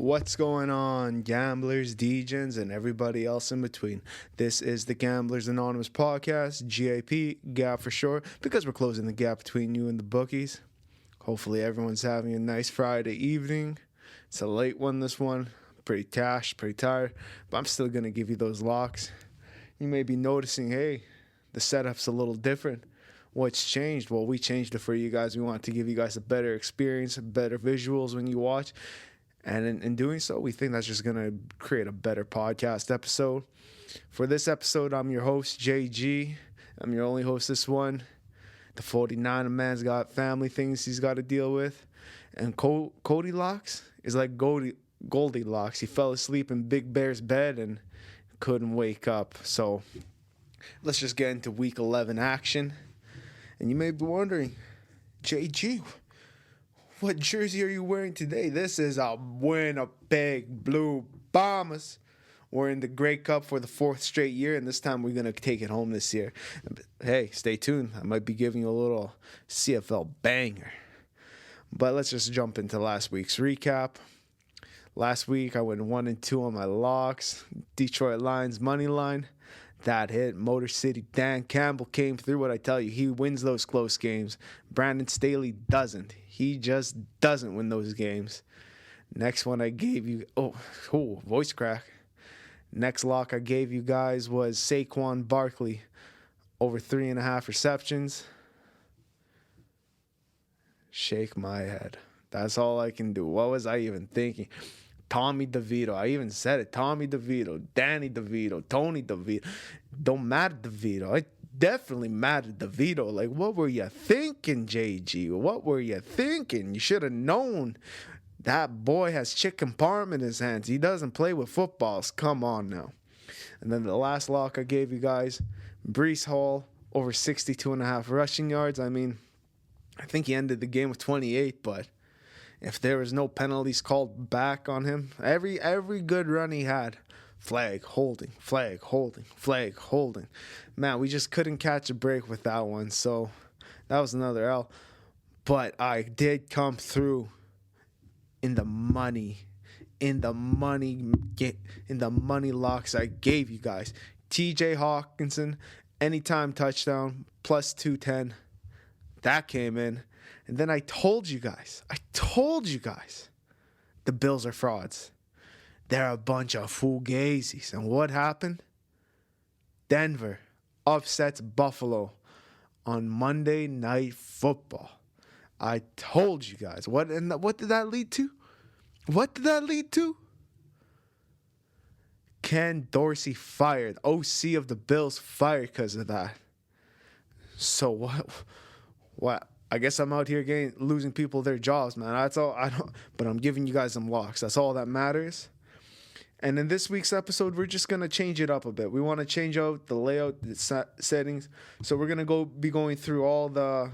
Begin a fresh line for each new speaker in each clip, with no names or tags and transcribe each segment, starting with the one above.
What's going on, gamblers, degens, and everybody else in between? This is the Gamblers Anonymous Podcast, GAP, GAP for short, because we're closing the gap between you and the bookies. Hopefully everyone's having a nice Friday evening. It's a late one, this one. Pretty tashed, pretty tired, but I'm still going to give you those locks. You may be noticing, hey, the setup's a little different. What's changed? Well, we changed it for you guys. We want to give you guys a better experience, better visuals when you watch. And in doing so, we think that's just going to create a better podcast episode. For this episode, I'm your host, JG. I'm your only host this one. The 49er man's got family things he's got to deal with. And Cody Locks is like Goldilocks. He fell asleep in Big Bear's bed and couldn't wake up. So let's just get into Week 11 action. And you may be wondering, JG, what jersey are you wearing today? This is a Winnipeg Blue Bombers. We're in the Grey Cup for the fourth straight year, and this time we're going to take it home this year. Hey, stay tuned. I might be giving you a little CFL banger. But let's just jump into last week's recap. Last week, I went 1-2 on my locks. Detroit Lions money line. That hit. Motor City Dan Campbell came through. What I tell you, he wins those close games. Brandon Staley doesn't. He just doesn't win those games. Next one I gave you, voice crack. Next lock I gave you guys was Saquon Barkley over 3.5 receptions. Shake my head. That's all I can do. What was I even thinking? Tommy DeVito. I even said it. Tommy DeVito, Danny DeVito, Tony DeVito. Don't matter DeVito. I definitely mattered DeVito. Like, what were you thinking, JG? What were you thinking? You should have known that boy has chicken parm in his hands. He doesn't play with footballs. Come on now. And then the last lock I gave you guys, Breece Hall over 62.5 rushing yards. I mean, I think he ended the game with 28, but if there was no penalties called back on him, every good run he had, flag, holding, flag, holding, flag, holding. Man, we just couldn't catch a break with that one, so that was another L. But I did come through in the money locks I gave you guys. TJ Hawkinson, anytime touchdown, plus 210. That came in. And then I told you guys, the Bills are frauds. They're a bunch of fugazis. And what happened? Denver upsets Buffalo on Monday Night Football. I told you guys. What did that lead to? Ken Dorsey fired. OC of the Bills fired because of that. So what? I guess I'm out here losing people their jobs, man. That's all. But I'm giving you guys some locks. That's all that matters. And in this week's episode, we're just gonna change it up a bit. We want to change out the layout, the settings. So we're gonna be going through all the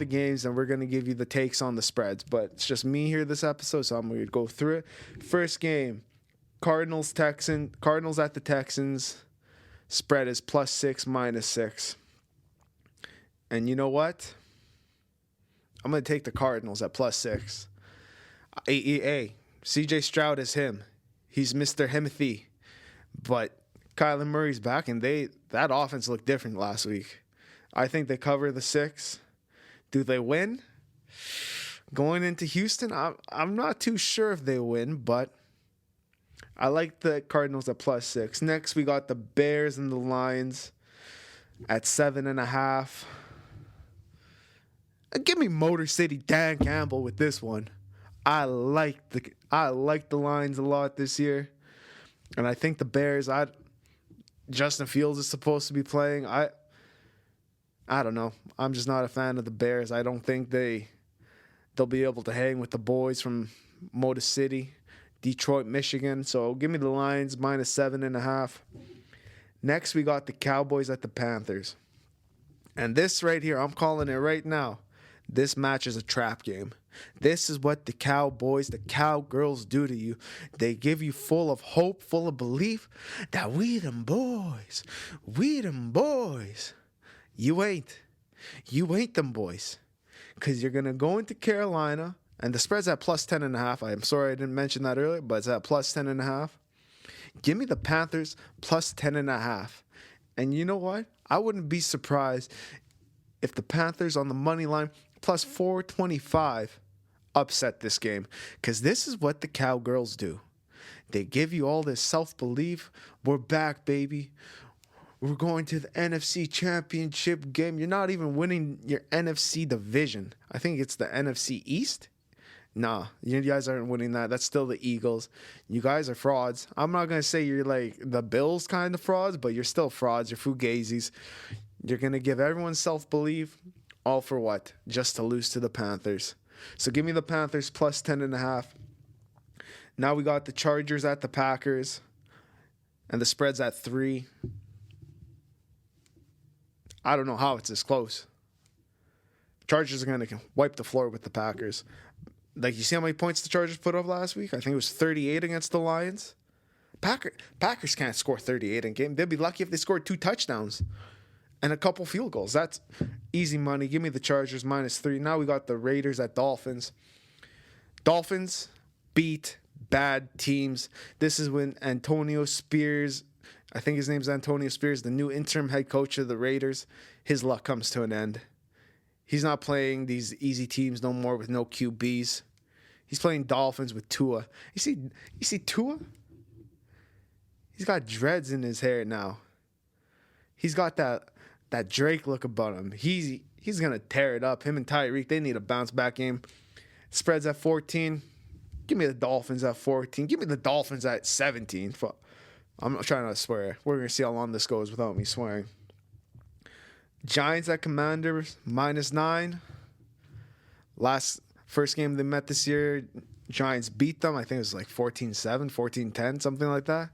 games, and we're gonna give you the takes on the spreads. But it's just me here this episode, so I'm gonna go through it. First game, Cardinals at the Texans. Spread is +6, -6. And you know what? I'm going to take the Cardinals at +6. Hey, CJ Stroud is him. He's Mr. Himothy. But Kyler Murray's back, and that offense looked different last week. I think they cover the 6. Do they win? Going into Houston, I'm not too sure if they win, but I like the Cardinals at +6. Next, we got the Bears and the Lions at 7.5. Give me Motor City Dan Campbell with this one. I like the Lions a lot this year, and I think the Bears. Justin Fields is supposed to be playing. I don't know. I'm just not a fan of the Bears. I don't think they'll be able to hang with the boys from Motor City, Detroit, Michigan. So give me the Lions -7.5. Next, we got the Cowboys at the Panthers, and this right here, I'm calling it right now. This match is a trap game. This is what the Cowboys, the Cowgirls do to you. They give you full of hope, full of belief that we them boys. You ain't them boys. Because you're going to go into Carolina And the spread's at plus 10.5. I'm sorry I didn't mention that earlier, but it's at plus 10.5. Give me the Panthers plus 10.5. And you know what? I wouldn't be surprised if the Panthers on the money line plus 425 upset this game. Because this is what the Cowgirls do. They give you all this self-belief. We're back, baby. We're going to the NFC Championship game. You're not even winning your NFC division. I think it's the NFC East. Nah, you guys aren't winning that. That's still the Eagles. You guys are frauds. I'm not going to say you're like the Bills kind of frauds, but you're still frauds. You're fugazis. You're going to give everyone self-belief. All for what? Just to lose to the Panthers. So give me the Panthers plus 10.5. Now we got the Chargers at the Packers. And the spread's at 3. I don't know how it's this close. Chargers are going to wipe the floor with the Packers. Like, you see how many points the Chargers put up last week? I think it was 38 against the Lions. Packers can't score 38 in a game. They'd be lucky if they scored 2 touchdowns and a couple field goals. That's easy money. Give me the Chargers minus 3. Now we got the Raiders at Dolphins. Dolphins beat bad teams. This is when Antonio Spears, I think his name's Antonio Spears, the new interim head coach of the Raiders, his luck comes to an end. He's not playing these easy teams no more with no QBs. He's playing Dolphins with Tua. You see Tua? He's got dreads in his hair now. He's got that Drake look about him. He's going to tear it up. Him and Tyreek, they need a bounce back game. Spreads at 14. Give me the Dolphins at 14. Give me the Dolphins at 17. I'm not trying to swear. We're going to see how long this goes without me swearing. Giants at Commanders, minus 9. First game they met this year, Giants beat them. I think it was like 14-7, 14-10, something like that.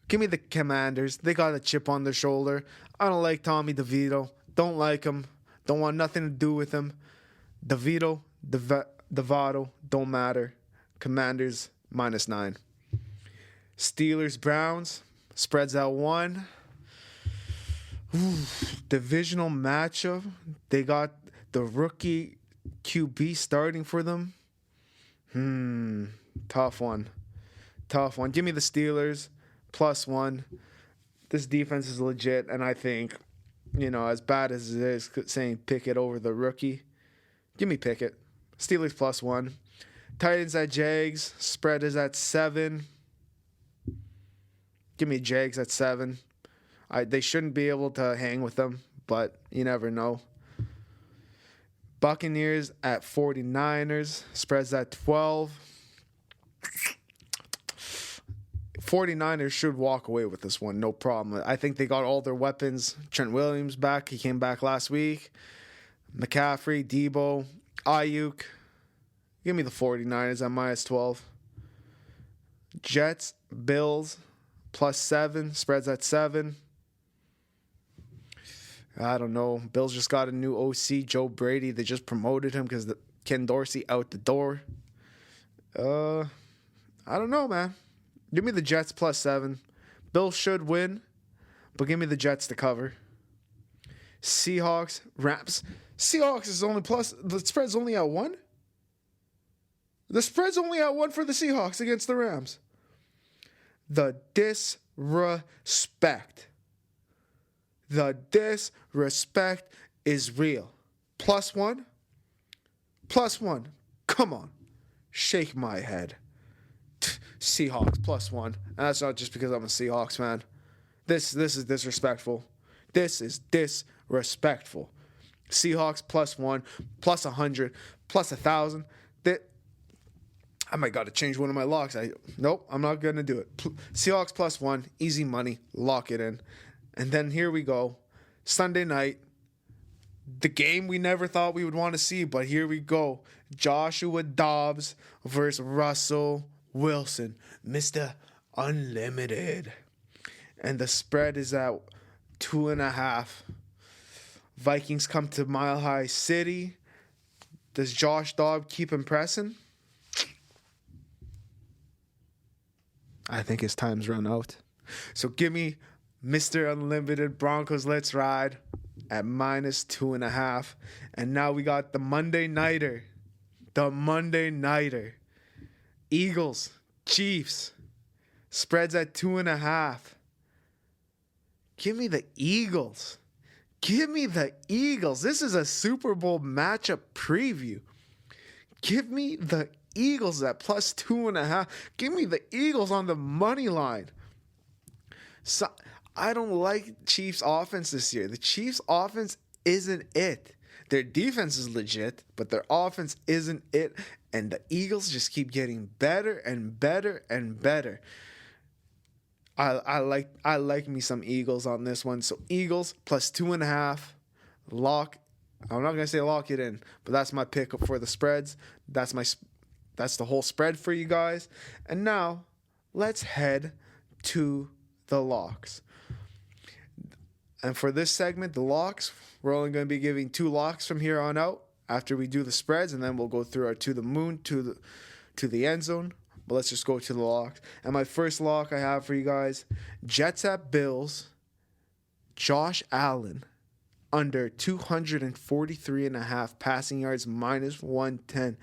Give me the Commanders. They got a chip on their shoulder. I don't like Tommy DeVito. Don't like him. Don't want nothing to do with him. DeVito, DeVato, don't matter. Commanders, minus 9. Steelers, Browns, spreads at 1. Divisional matchup. They got the rookie QB starting for them. Tough one. Give me the Steelers plus 1. This defense is legit, and I think, as bad as it is saying Pickett over the rookie, give me Pickett. Steelers plus 1. Titans at Jags. Spread is at 7. Give me Jags at 7. They shouldn't be able to hang with them, but you never know. Buccaneers at 49ers. Spreads at 12. 49ers should walk away with this one, no problem. I think they got all their weapons. Trent Williams back. He came back last week. McCaffrey, Debo, Ayuk. Give me the 49ers at minus 12. Jets, Bills, plus 7. Spreads at 7. I don't know. Bills just got a new OC, Joe Brady. They just promoted him because Ken Dorsey out the door. I don't know, man. Give me the Jets plus 7. Bills should win, but give me the Jets to cover. Seahawks, Rams. Seahawks is only plus. The spread's only at 1? The spread's only at 1 for the Seahawks against the Rams. The disrespect. The disrespect is real. Plus 1? Plus 1. Come on. Shake my head. Seahawks plus 1. And that's not just because I'm a Seahawks fan. This is disrespectful. This is disrespectful. Seahawks plus 1, plus 100, plus 1,000. I might got to change one of my locks. Nope, I'm not going to do it. Seahawks plus 1, easy money, lock it in. And then here we go. Sunday night, the game we never thought we would want to see, but here we go. Joshua Dobbs versus Russell Wilson, Mr. Unlimited. And the spread is at 2.5. Vikings come to Mile High City. Does Josh Dobbs keep impressing? I think his time's run out. So give me Mr. Unlimited Broncos Let's Ride at minus 2.5. And now we got the Monday Nighter. the Monday nighter. Eagles, Chiefs. Spreads at 2.5. Give me the Eagles. Give me the Eagles. This is a Super Bowl matchup preview. Give me the Eagles at plus 2.5. Give me the Eagles on the money line. So I don't like Chiefs offense this year. The Chiefs offense isn't it. Their defense is legit, but their offense isn't it. And the Eagles just keep getting better and better and better. I like me some Eagles on this one. So Eagles plus 2.5. Lock. I'm not gonna say lock it in, but that's my pick for the spreads. That's the whole spread for you guys. And now let's head to the locks. And for this segment, the locks, we're only going to be giving 2 locks from here on out after we do the spreads, and then we'll go through our to the moon, to the end zone. But let's just go to the locks. And my first lock I have for you guys, Jets at Bills, Josh Allen, under 243.5 passing yards, minus 110.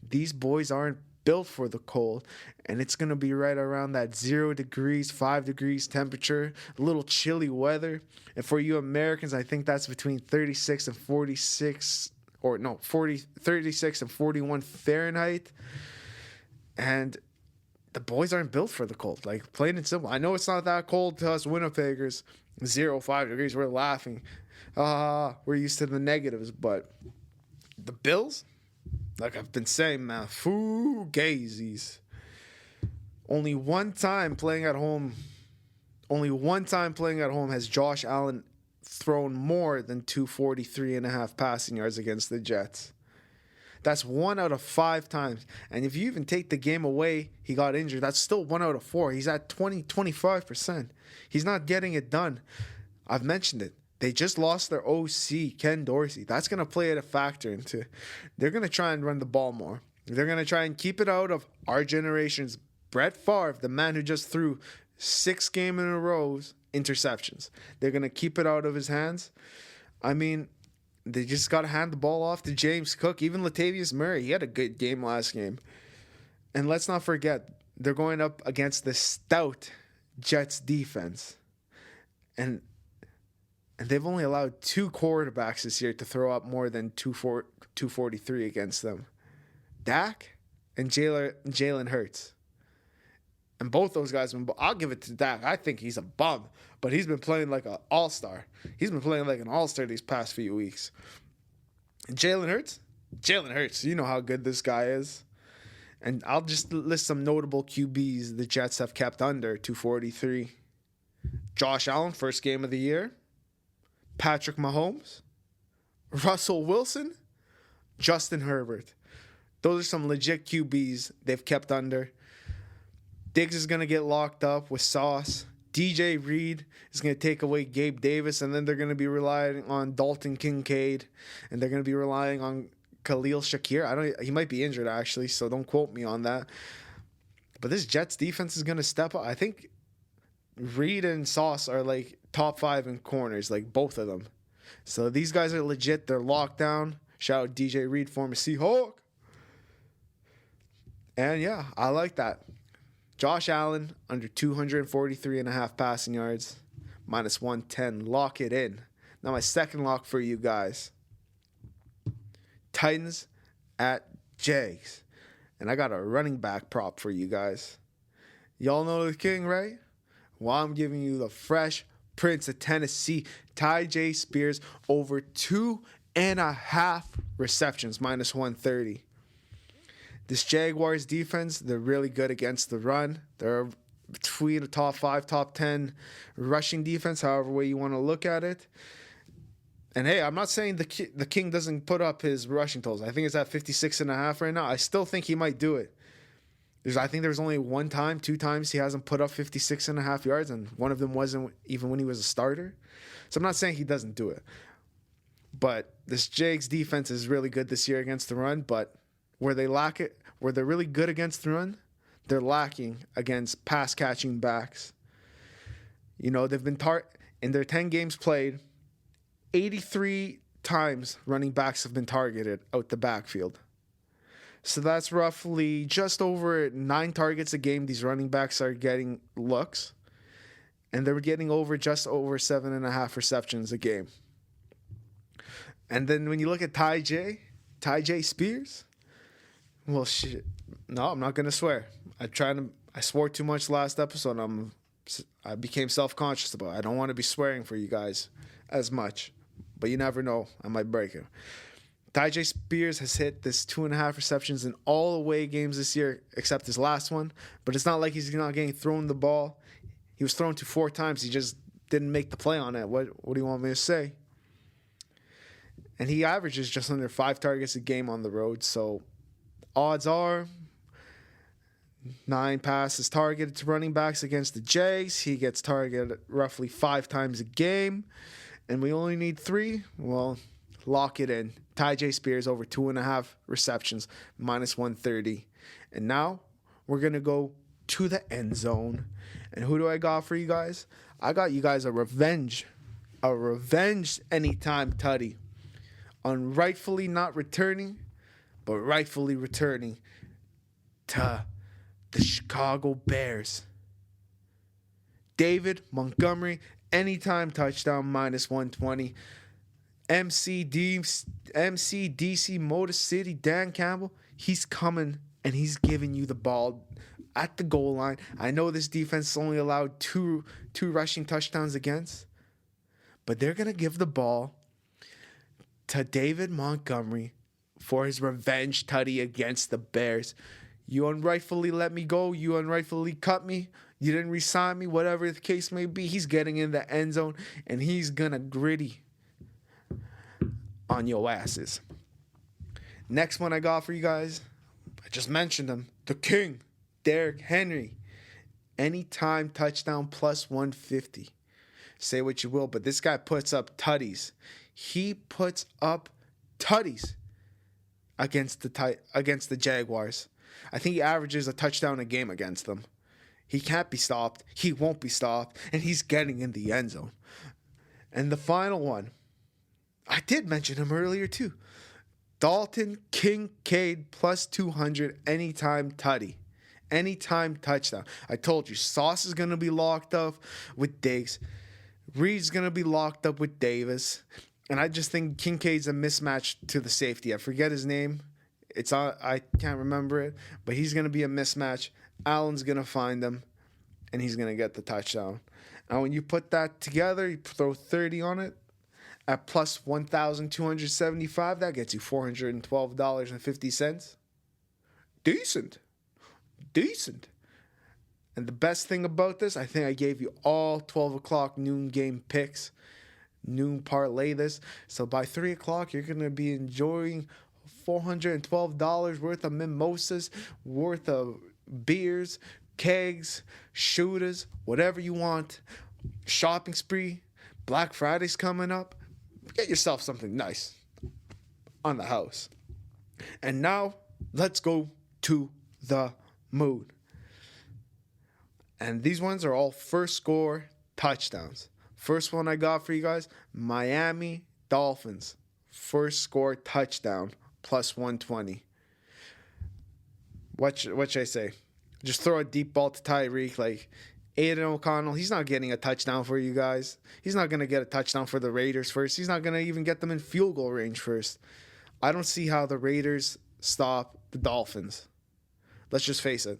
These boys aren't built for the cold, and it's going to be right around that 0 degrees, 5 degrees temperature, a little chilly weather. And for you Americans, I think that's between 36 and 46, or no, 36 and 41 Fahrenheit. And the boys aren't built for the cold, like plain and simple. I know it's not that cold to us Winnipeggers, 0, 5 degrees, we're laughing. We're used to the negatives, but the Bills, like I've been saying, man, fugazis. Only one time playing at home has Josh Allen thrown more than 243.5 passing yards against the Jets. That's 1 out of 5 times. And if you even take the game away, he got injured. That's still 1 out of 4. He's at 25%. He's not getting it done. I've mentioned it. They just lost their OC, Ken Dorsey. That's going to play a factor into. They're going to try and run the ball more. They're going to try and keep it out of our generation's Brett Favre, the man who just threw 6 game in a row interceptions. They're going to keep it out of his hands. I mean, they just got to hand the ball off to James Cook. Even Latavius Murray, he had a good game last game. And let's not forget, they're going up against the stout Jets defense. And they've only allowed 2 quarterbacks this year to throw up more than 243 against them. Dak and Jalen Hurts. And both those guys, I'll give it to Dak. I think he's a bum, but he's been playing like an all-star. He's been playing like an all-star these past few weeks. And Jalen Hurts, you know how good this guy is. And I'll just list some notable QBs the Jets have kept under 243. Josh Allen, first game of the year. Patrick Mahomes. Russell Wilson. Justin Herbert. Those are some legit QBs they've kept under. Diggs is going to get locked up with Sauce. DJ Reed is going to take away Gabe Davis, and then they're going to be relying on Dalton Kincaid, and they're going to be relying on Khalil Shakir. He might be injured, actually, so don't quote me on that. But this Jets defense is going to step up. I think Reed and Sauce are like top 5 in corners, like both of them. So these guys are legit. They're locked down. Shout out DJ Reed, former Seahawk. And yeah, I like that. Josh Allen, under 243.5 passing yards, minus 110. Lock it in. Now my second lock for you guys. Titans at Jags. And I got a running back prop for you guys. Y'all know the king, right? Well, I'm giving you the fresh Prince of Tennessee, Tyjae Spears, over 2.5 receptions, minus 130. This Jaguars defense, they're really good against the run. They're between the top 5, top 10 rushing defense, however way you want to look at it. And hey, I'm not saying the King doesn't put up his rushing totals. I think it's at 56.5 right now. I still think he might do it. I think there's only 2 times he hasn't put up 56.5 yards, and one of them wasn't even when he was a starter. So I'm not saying he doesn't do it. But this Jags defense is really good this year against the run, but where they lack it, where they're really good against the run, they're lacking against pass-catching backs. You know, they've been in their 10 games played, 83 times running backs have been targeted out the backfield. So that's roughly just over 9 targets a game. These running backs are getting looks. And they're getting just over 7.5 receptions a game. And then when you look at Ty J Spears, well, shit. No, I'm not going to swear. I swore too much last episode. I became self-conscious about it. I don't want to be swearing for you guys as much. But you never know. I might break it. Ty J Spears has hit this 2.5 receptions in all away games this year, except his last one. But it's not like he's not getting thrown the ball. He was thrown to 4 times. He just didn't make the play on it. What do you want me to say? And he averages just under 5 targets a game on the road. So odds are 9 passes targeted to running backs against the Jags. He gets targeted roughly 5 times a game. And we only need 3. Well, lock it in. Ty J Spears over 2.5 receptions, minus 130. And now we're going to go to the end zone. And who do I got for you guys? I got you guys a revenge anytime tutty on rightfully not returning, but rightfully returning to the Chicago Bears. David Montgomery, anytime touchdown, minus 120. MCDC Motor City, Dan Campbell, he's coming and he's giving you the ball at the goal line. I know this defense only allowed two rushing touchdowns against, but they're going to give the ball to David Montgomery for his revenge tutty against the Bears. You unrightfully let me go. You unrightfully cut me. You didn't re-sign me, whatever the case may be. He's getting in the end zone, and he's going to gritty on your asses. Next one I got for you guys, I just mentioned him, the king, Derrick Henry. Anytime touchdown plus 150. Say what you will, but this guy puts up tutties. He puts up tutties against the Jaguars. I think he averages a touchdown a game against them. He can't be stopped. He won't be stopped. And he's getting in the end zone. And the final one, I did mention him earlier too. Dalton Kincaid plus 200 anytime tutty. Anytime touchdown. I told you, Sauce is going to be locked up with Diggs. Reed's going to be locked up with Davis. And I just think Kincaid's a mismatch to the safety. I forget his name. I can't remember it. But he's going to be a mismatch. Allen's going to find him. And he's going to get the touchdown. And when you put that together, you throw 30 on it. At plus 1,275, that gets you $412.50. Decent. And the best thing about this, I think I gave you all 12 o'clock noon game picks. Noon parlay this. So by 3 o'clock, you're going to be enjoying $412 worth of mimosas, worth of beers, kegs, shooters, whatever you want. Shopping spree. Black Friday's coming up. Get yourself something nice on the house. And now, let's go to the moon. And these ones are all first score touchdowns. First one I got for you guys, Miami Dolphins. First score touchdown, plus 120. What should I say? Just throw a deep ball to Tyreek, like Aiden O'Connell, he's not getting a touchdown for you guys. He's not going to get a touchdown for the Raiders first. He's not going to even get them in field goal range first. I don't see how the Raiders stop the Dolphins. Let's just face it.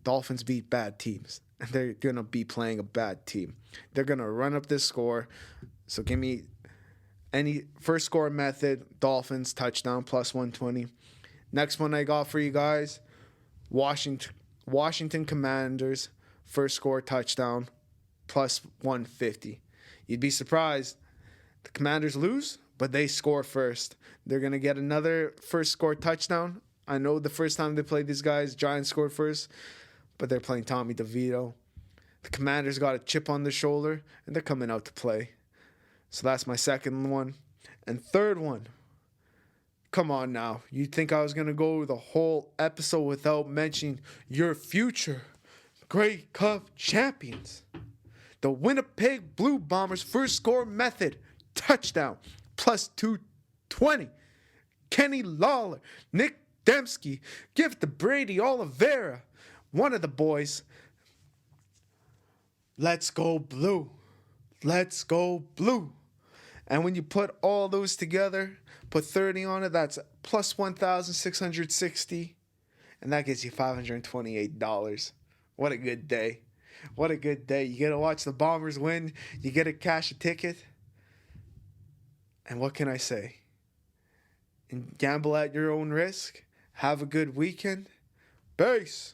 Dolphins beat bad teams, and they're going to be playing a bad team. They're going to run up this score. So give me any first score method, Dolphins, touchdown, plus 120. Next one I got for you guys, Washington Commanders, first score touchdown, plus 150. You'd be surprised. The Commanders lose, but they score first. They're going to get another first score touchdown. I know the first time they played these guys, Giants scored first, but they're playing Tommy DeVito. The Commanders got a chip on their shoulder, and they're coming out to play. So that's my second one. And third one, come on now. You think I was going to go the whole episode without mentioning your future Grey Cup champions? The Winnipeg Blue Bombers first score method, touchdown, plus 220. Kenny Lawler, Nick Dembski, give it to Brady Oliveira, one of the boys. Let's go blue. Let's go blue. And when you put all those together, put 30 on it, that's plus 1,660. And that gets you $528. What a good day. What a good day. You get to watch the Bombers win. You get to cash a ticket. And what can I say? And gamble at your own risk. Have a good weekend. Peace.